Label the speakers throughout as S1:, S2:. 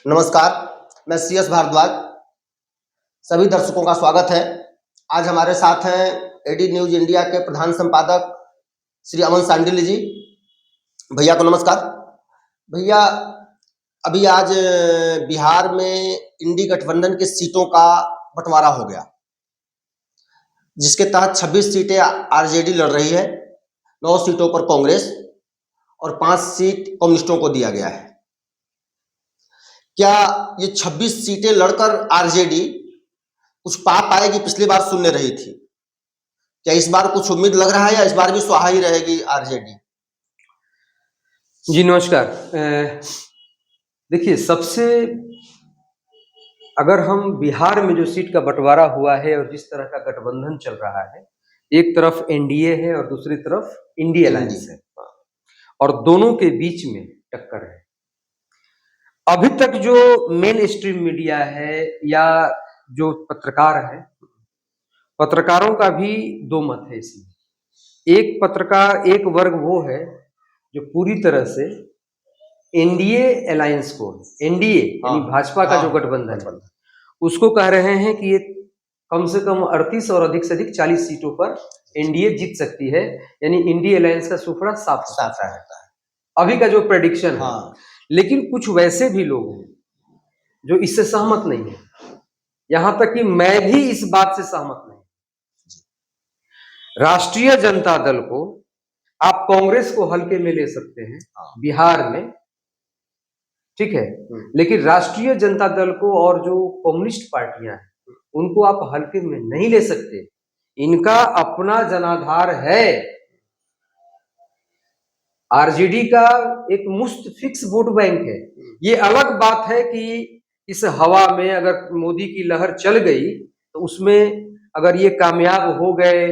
S1: नमस्कार, मैं CS भारद्वाज। सभी दर्शकों का स्वागत है। आज हमारे साथ हैं AD न्यूज इंडिया के प्रधान संपादक श्री अमन सांडिल्य जी। भैया को नमस्कार। भैया, अभी आज बिहार में इंडी गठबंधन के सीटों का बंटवारा हो गया, जिसके तहत 26 सीटें आरजेडी लड़ रही है, 9 सीटों पर कांग्रेस और 5 सीट कम्युनिस्टों को दिया गया है। क्या ये 26 सीटें लड़कर आरजेडी कुछ पा पाएगी? पिछली बार शून्य रही थी, क्या इस बार कुछ उम्मीद लग रहा है या इस बार भी स्वाहा ही रहेगी आरजेडी?
S2: जी नमस्कार। देखिए, सबसे अगर हम बिहार में जो सीट का बंटवारा हुआ है और जिस तरह का गठबंधन चल रहा है, एक तरफ एनडीए है और दूसरी तरफ इंडी अलायंस है, और दोनों के बीच में टक्कर है। अभी तक जो मेन स्ट्रीम मीडिया है या जो पत्रकार है, पत्रकारों का भी दो मत है इसमें। एक पत्रकार, एक वर्ग वो है जो पूरी तरह से एनडीए अलायंस को, एनडीए यानी भाजपा का जो गठबंधन है, उसको कह रहे हैं कि ये कम से कम 38 और अधिक से अधिक 40 सीटों पर एनडीए जीत सकती है, यानी इंडी अलायंस का सुपड़ा साफ रहता है अभी का जो प्रेडिक्शन है। लेकिन कुछ वैसे भी लोग हैं जो इससे सहमत नहीं है, यहां तक कि मैं भी इस बात से सहमत नहीं। राष्ट्रीय जनता दल को आप कांग्रेस को हल्के में ले सकते हैं बिहार में, ठीक है, लेकिन राष्ट्रीय जनता दल को और जो कम्युनिस्ट पार्टियां हैं उनको आप हल्के में नहीं ले सकते। इनका अपना जनाधार है। आरजेडी का एक मुश्त फिक्स वोट बैंक है। ये अलग बात है कि इस हवा में अगर मोदी की लहर चल गई तो उसमें अगर ये कामयाब हो गए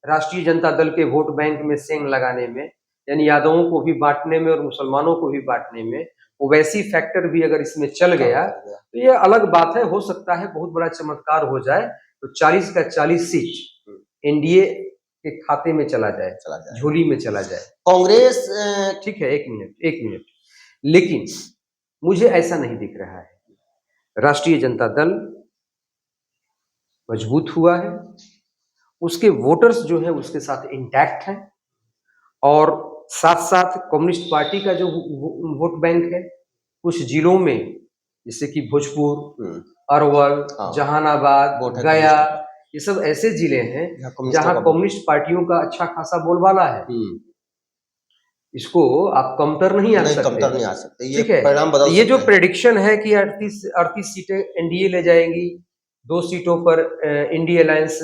S2: राष्ट्रीय जनता दल के वोट बैंक में सेंग लगाने में, यानी यादवों को भी बांटने में और मुसलमानों को भी बांटने में, वो वैसी फैक्टर भी अगर इसमें चल गया तो ये अलग बात है। हो सकता है बहुत बड़ा चमत्कार हो जाए तो 40 का 40 सीट एनडीए के खाते में चला जाए, झोली में चला जाए।
S1: कांग्रेस
S2: ठीक है, एक मिनट, लेकिन मुझे ऐसा नहीं दिख रहा है। राष्ट्रीय जनता दल मजबूत हुआ है, उसके वोटर्स जो है उसके साथ इंटैक्ट हैं, और साथ साथ कम्युनिस्ट पार्टी का जो वोट बैंक है कुछ जिलों में, जैसे कि भोजपुर, अरवल, जहानाबाद, गया, ये सब ऐसे जिले हैं जहां कम्युनिस्ट पार्टियों का अच्छा खासा बोलबाला है। इसको आप कमतर नहीं आ सकते। ये परिणाम बदल सकते हैं। ये जो प्रेडिक्शन है कि 38 सीटें एनडीए ले जाएगी, 2 सीटों पर इंडी अलायंस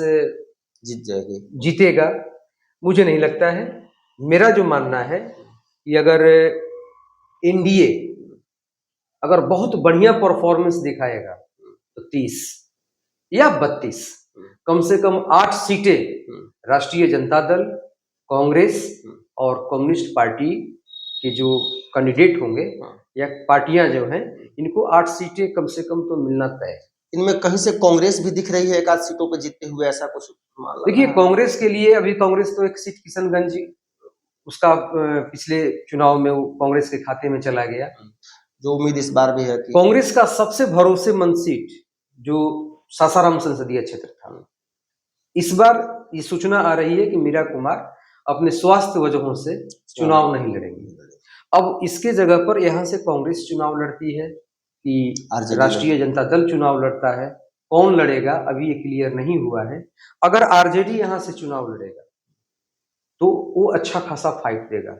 S2: जीतेगा, मुझे नहीं लगता है। मेरा जो मानना है कि अगर एनडीए अगर बहुत बढ़िया परफॉर्मेंस दिखाएगा तो 30 या 32, कम से कम 8 सीटें राष्ट्रीय जनता दल, कांग्रेस और कम्युनिस्ट पार्टी के जो कैंडिडेट होंगे या पार्टियां जो हैं, इनको 8 सीटें कम से कम तो मिलना तय है।
S1: इनमें कहीं से कांग्रेस भी दिख रही है एक आध सीटों पर जीतते हुए, ऐसा कुछ?
S2: देखिए, कांग्रेस के लिए अभी कांग्रेस तो एक सीट किशनगंज, उसका पिछले चुनाव में वो कांग्रेस के खाते में चला गया।
S1: जो उम्मीद इस बार भी है कि
S2: कांग्रेस का सबसे भरोसेमंद सीट जो सासाराम संसदीय क्षेत्र था, इस बार ये सूचना आ रही है कि मीरा कुमार अपने स्वास्थ्य वजहों से चुनाव नहीं लड़ेंगे। अब इसके जगह पर यहाँ से कांग्रेस चुनाव लड़ती है कि राष्ट्रीय जनता दल चुनाव लड़ता है, कौन लड़ेगा अभी ये क्लियर नहीं हुआ है। अगर आरजेडी यहाँ से चुनाव लड़ेगा तो वो अच्छा खासा फाइट देगा,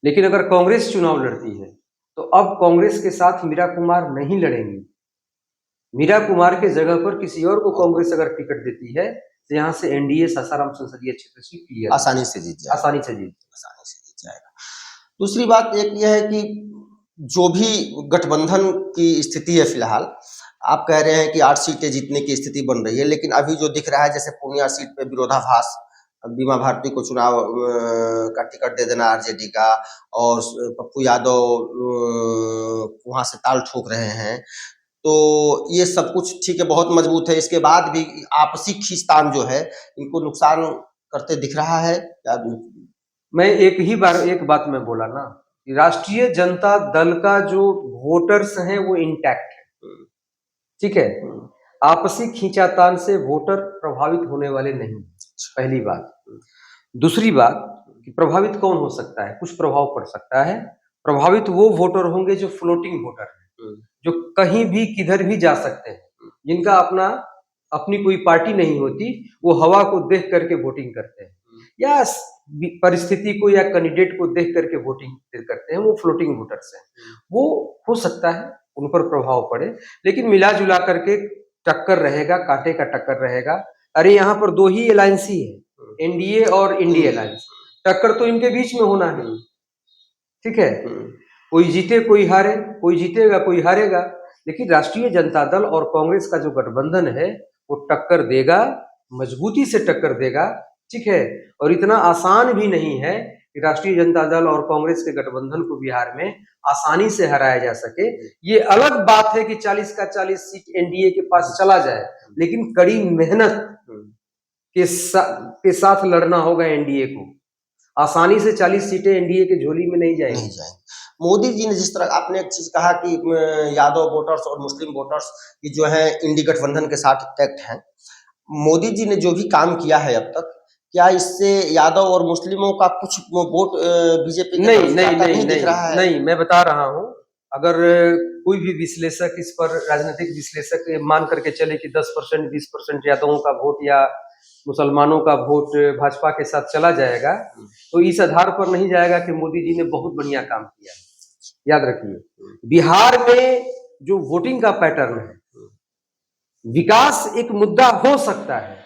S2: लेकिन अगर कांग्रेस चुनाव लड़ती है तो अब कांग्रेस के साथ मीरा कुमार नहीं लड़ेंगी। मीरा कुमार के जगह पर किसी और को कांग्रेस अगर टिकट देती है तो यहाँ से एनडीए सासाराम संसदीय क्षेत्र से क्लियर
S1: आसानी से जीत जाएगा। दूसरी बात एक यह है कि जो भी गठबंधन की स्थिति है फिलहाल, आप कह रहे हैं कि 8 सीटें जीतने की स्थिति बन रही है, लेकिन अभी जो दिख रहा है जैसे पूर्णिया सीट पे विरोधाभास, बीमा भारती को चुनाव का टिकट दे देना आरजेडी का, और पप्पू यादव वहां से ताल ठोक रहे हैं, तो ये सब कुछ ठीक है, बहुत मजबूत है। इसके बाद भी आपसी खींचतान जो है इनको नुकसान करते दिख रहा है।
S2: मैं एक बात मैं बोला ना राष्ट्रीय जनता दल का जो वोटर्स हैं वो इंटैक्ट है, ठीक है। आपसी खींचातान से वोटर प्रभावित होने वाले नहीं, पहली बात। दूसरी बात कि प्रभावित कौन हो सकता है, कुछ प्रभाव पड़ सकता है। प्रभावित वो वोटर होंगे जो फ्लोटिंग वोटर हैं, जो कहीं भी किधर भी जा सकते हैं, जिनका अपनी कोई पार्टी नहीं होती, वो हवा को देख करके वोटिंग करते हैं या परिस्थिति को या कैंडिडेट को देख करके वोटिंग करते हैं, वो फ्लोटिंग वोटर्स हैं। वो हो सकता है उन पर प्रभाव पड़े, लेकिन मिला जुला करके टक्कर रहेगा, कांटे का टक्कर रहेगा। अरे यहाँ पर दो ही अलायंस ही है, एनडीए और इंडिया अलायंस, टक्कर तो इनके बीच में होना है, ठीक है। कोई जीते कोई हारे, कोई जीतेगा कोई हारेगा, लेकिन राष्ट्रीय जनता दल और कांग्रेस का जो गठबंधन है वो टक्कर देगा, मजबूती से टक्कर देगा, ठीक है। और इतना आसान भी नहीं है कि राष्ट्रीय जनता दल और कांग्रेस के गठबंधन को बिहार में आसानी से हराया जा सके। ये अलग बात है कि 40 का 40 सीट एनडीए के पास चला जाए, लेकिन कड़ी मेहनत के साथ लड़ना होगा एनडीए को। आसानी से 40 सीटें एनडीए के झोली में नहीं जाएंगी।
S1: मोदी जी ने जिस तरह आपने एक चीज कहा कि यादव वोटर्स और मुस्लिम वोटर्स की जो है इंडी गठबंधन के साथ अटैक्ट हैं, मोदी जी ने जो भी काम किया है अब तक, क्या इससे यादव और मुस्लिमों का कुछ वोट बीजेपी
S2: नहीं दिख रहा है? नहीं, मैं बता रहा हूँ, अगर कोई भी विश्लेषक इस पर, राजनीतिक विश्लेषक मान करके चले कि 10% 20% यादवों का वोट या मुसलमानों का वोट भाजपा के साथ चला जाएगा, तो इस आधार पर नहीं जाएगा कि मोदी जी ने बहुत बढ़िया काम किया। याद रखिए, बिहार में जो वोटिंग का पैटर्न है, विकास एक मुद्दा हो सकता है,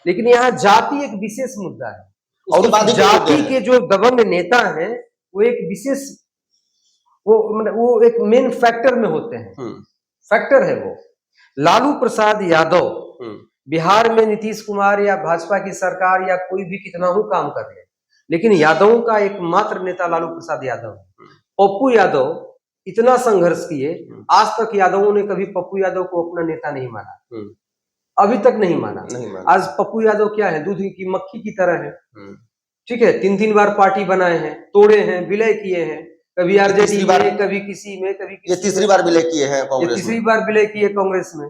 S2: लेकिन यहाँ जाति एक विशेष मुद्दा है, और उस जाति के जो दबंग नेता हैं वो एक विशेष, वो एक मेन फैक्टर में होते हैं, फैक्टर है वो। लालू प्रसाद यादव बिहार में नीतीश कुमार या भाजपा की सरकार या कोई भी कितना ही काम कर ले, लेकिन यादवों का एकमात्र नेता लालू प्रसाद यादव है। पप्पू यादव इतना संघर्ष किए, आज तक यादवों ने कभी पप्पू यादव को अपना नेता नहीं माना, अभी तक नहीं माना। आज पप्पू यादव क्या है, दूध की मक्खी की तरह है, ठीक है। 3 बार पार्टी बनाए हैं, तोड़े हैं, विलय किए हैं, कभी आरजेडी में, कभी किसी में, कभी
S1: ये तीसरी बार विलय किए हैं कांग्रेस में,
S2: तीसरी बार विलय किए कांग्रेस में,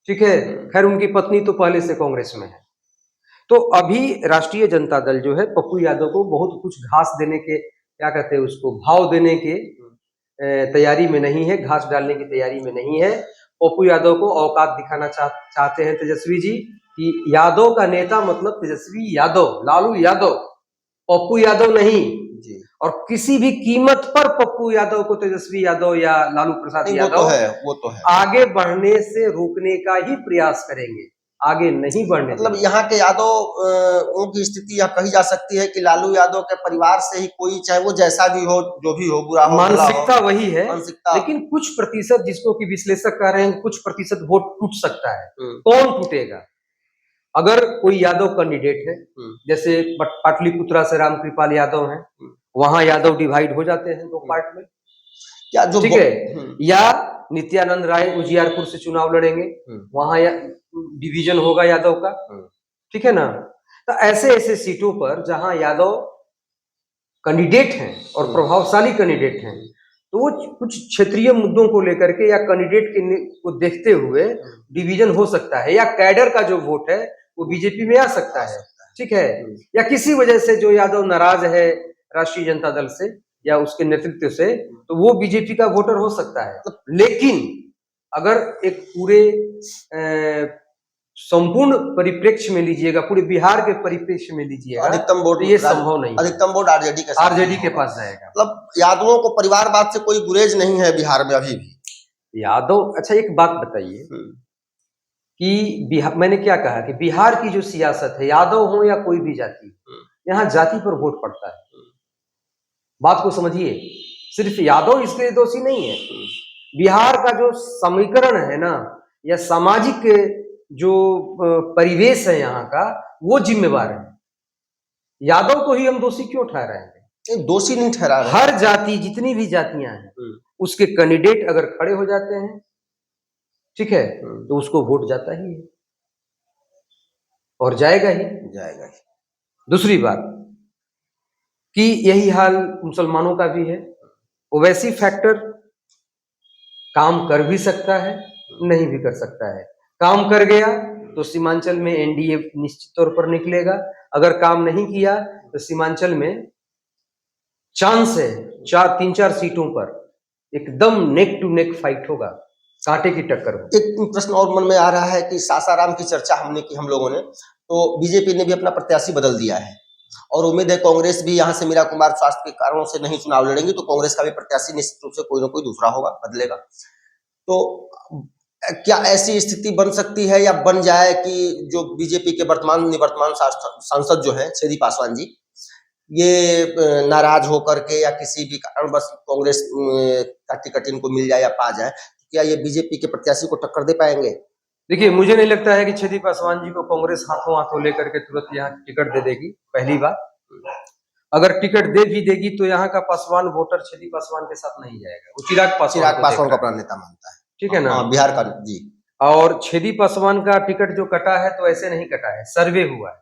S2: ठीक है। खैर उनकी पत्नी तो पहले से कांग्रेस में है। तो अभी राष्ट्रीय जनता दल जो है पप्पू यादव को बहुत कुछ घास देने के, क्या कहते हैं उसको, भाव देने के तैयारी में नहीं है, घास डालने की तैयारी में नहीं है। पप्पू यादव को औकात दिखाना चाहते हैं तेजस्वी जी कि यादव का नेता मतलब तेजस्वी यादव, लालू यादव, पप्पू यादव नहीं जी। और किसी भी कीमत पर पप्पू यादव को तेजस्वी यादव या लालू प्रसाद यादव वो तो है आगे बढ़ने से रोकने का ही प्रयास करेंगे, आगे नहीं बढ़ने।
S1: मतलब यहाँ के यादव की स्थिति यह कही जा सकती है कि लालू यादव के परिवार से ही कोई, चाहे वो जैसा भी हो, जो भी हो, बुरा हो,
S2: मानसिकता वही है, लेकिन कुछ प्रतिशत, जिसको कि विश्लेषक कह रहे हैं, कुछ प्रतिशत वोट टूट सकता है। कौन टूटेगा? अगर कोई यादव कैंडिडेट है, जैसे पाटलिपुत्रा से रामकृपाल यादव हैं, वहां यादव डिवाइड हो जाते हैं 2 पार्ट में, क्या जो ठीक है, या नित्यानंद राय उजियारपुर से चुनाव लड़ेंगे, वहां डिवीजन होगा यादव का, ठीक है ना। तो ऐसे सीटों पर जहां यादव कैंडिडेट हैं और प्रभावशाली कैंडिडेट हैं, तो वो कुछ क्षेत्रीय मुद्दों को लेकर के या कैंडिडेट को देखते हुए डिवीजन हो सकता है, या कैडर का जो वोट है वो बीजेपी में आ सकता है, ठीक है। या किसी वजह से जो यादव नाराज है राष्ट्रीय जनता दल से या उसके नेतृत्व से, तो वो बीजेपी का वोटर हो सकता है। लेकिन अगर एक पूरे संपूर्ण परिप्रेक्ष्य में लीजिएगा, पूरे बिहार के परिप्रेक्ष्य में लीजिएगा,
S1: अधिकतम वोट
S2: ये संभव नहीं,
S1: अधिकतम वोट आरजेडी
S2: के पास जाएगा।
S1: मतलब यादवों को परिवारवाद से कोई गुरेज नहीं है बिहार में अभी भी।
S2: यादव, अच्छा एक बात बताइए कि बिहार, मैंने क्या कहा कि बिहार की जो सियासत है, यादव हो या कोई भी जाति, यहाँ जाति पर वोट पड़ता है। बात को समझिए, सिर्फ यादव इसके लिए दोषी नहीं है। बिहार का जो समीकरण है ना, या सामाजिक जो परिवेश है यहाँ का, वो जिम्मेवार है। यादव को ही हम दोषी क्यों ठहरा रहे हैं?
S1: दोषी नहीं ठहरा रहे।
S2: हर जाति, जितनी भी जातियां हैं, उसके कैंडिडेट अगर खड़े हो जाते हैं, ठीक है, तो उसको वोट जाता ही है और जाएगा ही। दूसरी बात कि यही हाल मुसलमानों का भी है। ओवैसी फैक्टर काम कर भी सकता है, नहीं भी कर सकता है। काम कर गया तो सीमांचल में एनडीए निश्चित तौर पर निकलेगा, अगर काम नहीं किया तो सीमांचल में चांस है 3-4 सीटों पर एकदम नेक टू नेक फाइट होगा, कांटे की टक्कर होगी।
S1: एक प्रश्न और मन में आ रहा है कि सासाराम की चर्चा हमने की, हम लोगों ने, तो बीजेपी ने भी अपना प्रत्याशी बदल दिया है और उम्मीद है कांग्रेस भी यहाँ से मीरा कुमार स्वास्थ्य के कारणों से नहीं चुनाव लड़ेंगी, तो कांग्रेस का भी प्रत्याशी निश्चित रूप से कोई ना कोई दूसरा होगा, बदलेगा। तो क्या ऐसी स्थिति बन सकती है या बन जाए कि जो बीजेपी के निवर्तमान सांसद जो है छेदी पासवान जी, ये नाराज होकर के या किसी भी कारण बस कांग्रेस का टिकट इनको मिल जाए या पा जाए, क्या ये बीजेपी के प्रत्याशी को टक्कर दे पाएंगे?
S2: देखिए, मुझे नहीं लगता है कि छेदी पासवान जी को कांग्रेस हाथों हाथों लेकर के तुरंत यहाँ टिकट दे देगी। पहली बात, अगर टिकट दे भी देगी तो यहाँ का पासवान वोटर छेदी पासवान के साथ नहीं जाएगा, वो चिराग पासवान
S1: को अपना नेता मानता है,
S2: ठीक है ना,
S1: बिहार का जी।
S2: और छेदी पासवान का टिकट जो कटा है तो ऐसे नहीं कटा है, सर्वे हुआ है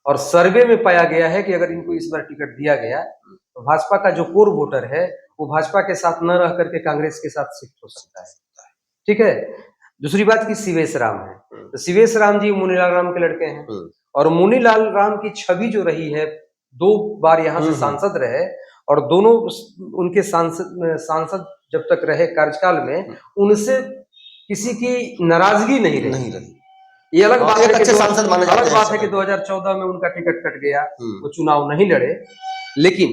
S2: और सर्वे में पाया गया है कि अगर इनको इस बार टिकट दिया गया तो भाजपा का जो कोर वोटर है वो भाजपा के साथ न रह करके कांग्रेस के साथ शिफ्ट हो सकता है, ठीक है। दूसरी बात की शिवेश राम है, तो शिवेश राम जी मुनीलाल राम के लड़के हैं और मुनीलाल राम की छवि जो रही है, 2 बार यहाँ से सांसद रहे और दोनों उनके सांसद जब तक रहे कार्यकाल में उनसे किसी की नाराजगी नहीं रही। ये अलग बात है कि अलग बात है कि 2014 में उनका टिकट कट गया, वो चुनाव नहीं लड़े, लेकिन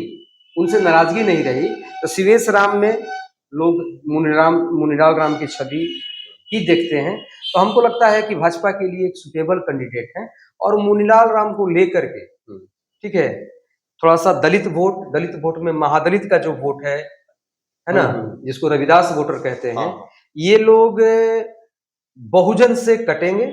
S2: उनसे नाराजगी नहीं रही। तो शिवेश राम में लोग मुनीलाल राम की छवि ही देखते हैं, तो हमको लगता है कि भाजपा के लिए एक सुटेबल कैंडिडेट है और मुनीलाल राम को लेकर के, ठीक है, थोड़ा सा दलित वोट में महादलित का जो वोट है ना, जिसको रविदास वोटर कहते हैं, ये लोग बहुजन से कटेंगे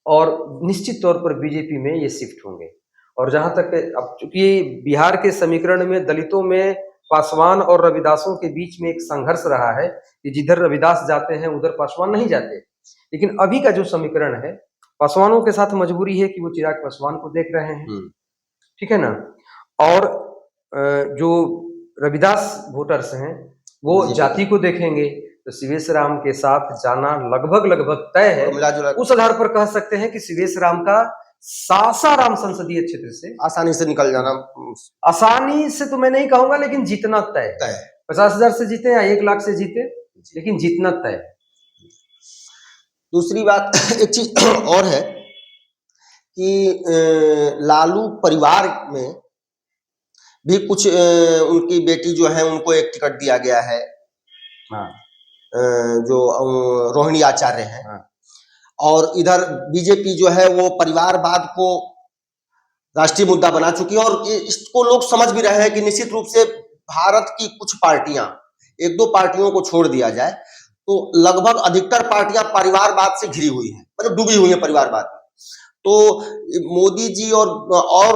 S2: और निश्चित तौर पर बीजेपी में ये शिफ्ट होंगे। और जहां तक अब चूंकि बिहार के समीकरण में दलितों में पासवान और रविदासों के बीच में एक संघर्ष रहा है कि जिधर रविदास जाते हैं उधर पासवान नहीं जाते, लेकिन अभी का जो समीकरण है, पासवानों के साथ मजबूरी है कि वो चिराग पासवान को देख रहे हैं, ठीक है ना, और जो रविदास वोटर्स हैं वो जाति को देखेंगे, तो शिवेश राम के साथ जाना लगभग तय है। उस आधार पर कह सकते हैं कि शिवेश राम का सासाराम संसदीय क्षेत्र से
S1: आसानी से निकल जाना,
S2: आसानी से तो मैं नहीं कहूंगा, लेकिन जीतना तय है। 50,000 से जीते या 1 लाख से जीते, लेकिन जीतना तय है।
S1: दूसरी बात एक चीज और है कि लालू परिवार में भी कुछ उनकी बेटी जो है उनको एक टिकट दिया गया है, जो रोहिणी आचार्य हैं, और इधर बीजेपी जो है वो परिवारवाद को राष्ट्रीय मुद्दा बना चुकी है और इसको लोग समझ भी रहे हैं कि निश्चित रूप से भारत की कुछ पार्टियां, 1-2 पार्टियों को छोड़ दिया जाए तो लगभग अधिकतर पार्टियां परिवारवाद से घिरी हुई हैं, मतलब डूबी हुई हैं परिवारवाद में। तो मोदी जी और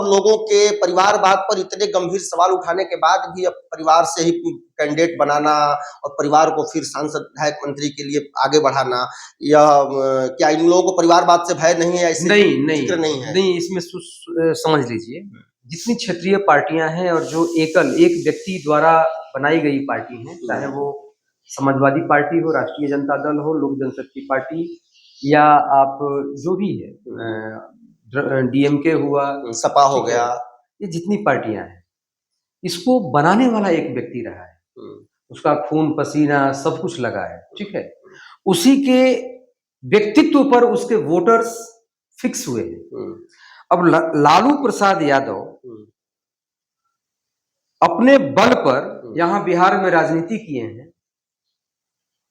S1: लोगों के परिवारवाद पर इतने गंभीर सवाल उठाने के बाद भी अब परिवार से ही कैंडिडेट बनाना और परिवार को फिर सांसद विधायक मंत्री के लिए आगे बढ़ाना, या क्या इन लोगों को परिवारवाद से भय नहीं है?
S2: नहीं, इसमें समझ लीजिए, जितनी क्षेत्रीय पार्टियां हैं और जो एक व्यक्ति द्वारा बनाई गई पार्टी है, चाहे वो समाजवादी पार्टी हो, राष्ट्रीय जनता दल हो, लोक जनशक्ति पार्टी, या आप जो भी है डीएमके हुआ,
S1: सपा हो गया,
S2: ये जितनी पार्टियां हैं, इसको बनाने वाला एक व्यक्ति रहा है, उसका खून पसीना सब कुछ लगा है, ठीक है, उसी के व्यक्तित्व पर उसके वोटर्स फिक्स हुए हैं। अब लालू प्रसाद यादव अपने बल पर यहाँ बिहार में राजनीति किए हैं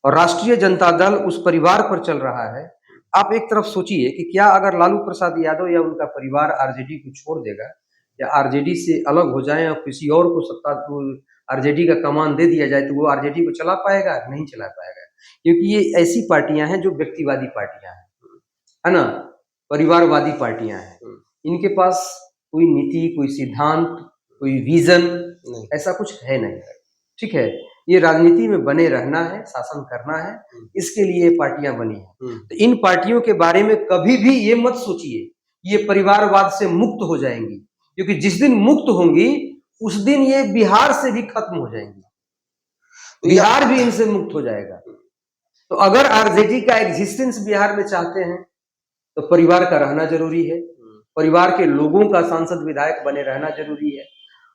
S2: और राष्ट्रीय जनता दल उस परिवार पर चल रहा है। आप एक तरफ सोचिए कि क्या अगर लालू प्रसाद यादव या उनका परिवार आरजेडी को छोड़ देगा या आरजेडी से अलग हो जाए और किसी और को सत्ता आरजेडी का कमान दे दिया जाए, तो वो आरजेडी को चला पाएगा? नहीं चला पाएगा, क्योंकि ये ऐसी पार्टियां हैं जो व्यक्तिवादी पार्टियां हैं, है ना, परिवारवादी पार्टियां हैं। इनके पास कोई नीति, कोई सिद्धांत, कोई विजन ऐसा कुछ है नहीं, ठीक है। ये राजनीति में बने रहना है, शासन करना है, इसके लिए पार्टियां बनी हैं। तो इन पार्टियों के बारे में कभी भी ये मत सोचिए ये परिवारवाद से मुक्त हो जाएंगी, क्योंकि जिस दिन मुक्त होंगी उस दिन ये बिहार से भी खत्म हो जाएंगे,
S1: तो
S2: बिहार भी इनसे मुक्त हो जाएगा। तो अगर आरजेडी का एग्जिस्टेंस बिहार में चाहते हैं तो परिवार का रहना जरूरी है, परिवार के लोगों का सांसद विधायक बने रहना जरूरी है,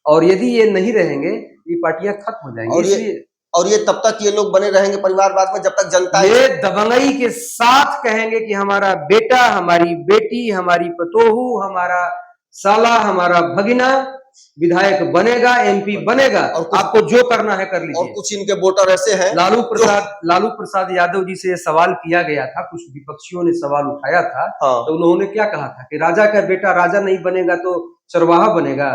S2: और यदि ये नहीं रहेंगे ये पार्टियां खत्म हो जाएंगी।
S1: और ये तब तक ये लोग बने रहेंगे परिवारवाद में जब तक जनता
S2: ये दबंगई के साथ कहेंगे कि हमारा बेटा, हमारी बेटी, हमारी पतोहू, हमारा साला, हमारा भगिना विधायक बनेगा, एमपी बनेगा, और आपको जो करना है कर लीजिए।
S1: और कुछ इनके वोटर ऐसे हैं,
S2: लालू प्रसाद यादव जी से सवाल किया गया था, कुछ विपक्षियों ने सवाल उठाया था, तो उन्होंने क्या कहा था कि राजा का बेटा राजा नहीं बनेगा तो चरवाहा बनेगा,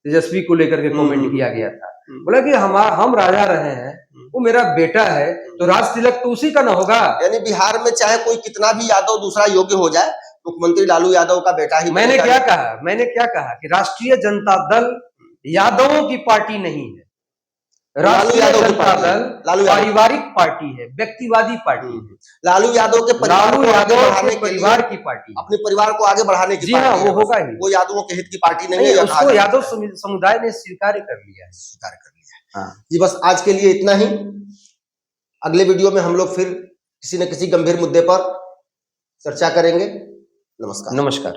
S2: तेजस्वी को लेकर के कमेंट किया गया था। बोला कि हम राजा रहे हैं, वो मेरा बेटा है, तो राज तिलक तो उसी का ना होगा।
S1: यानी बिहार में चाहे कोई कितना भी यादव दूसरा योग्य हो जाए, मुख्यमंत्री लालू यादव का बेटा ही।
S2: मैंने क्या कहा कि राष्ट्रीय जनता दल यादवों की पार्टी नहीं है, राष्ट्रीय जनता दल पारिवारिक पार्टी है, व्यक्तिवादी पार्टी है।
S1: लालू यादव के
S2: परिवार की पार्टी,
S1: अपने परिवार को आगे बढ़ाने की।
S2: जी हाँ, वो होगा ही,
S1: वो यादवों के हित की पार्टी नहीं है,
S2: उसको यादव समुदाय ने स्वीकार कर लिया है।
S1: जी बस आज के लिए इतना ही। अगले वीडियो में हम लोग फिर किसी न किसी गंभीर मुद्दे पर चर्चा करेंगे। नमस्कार।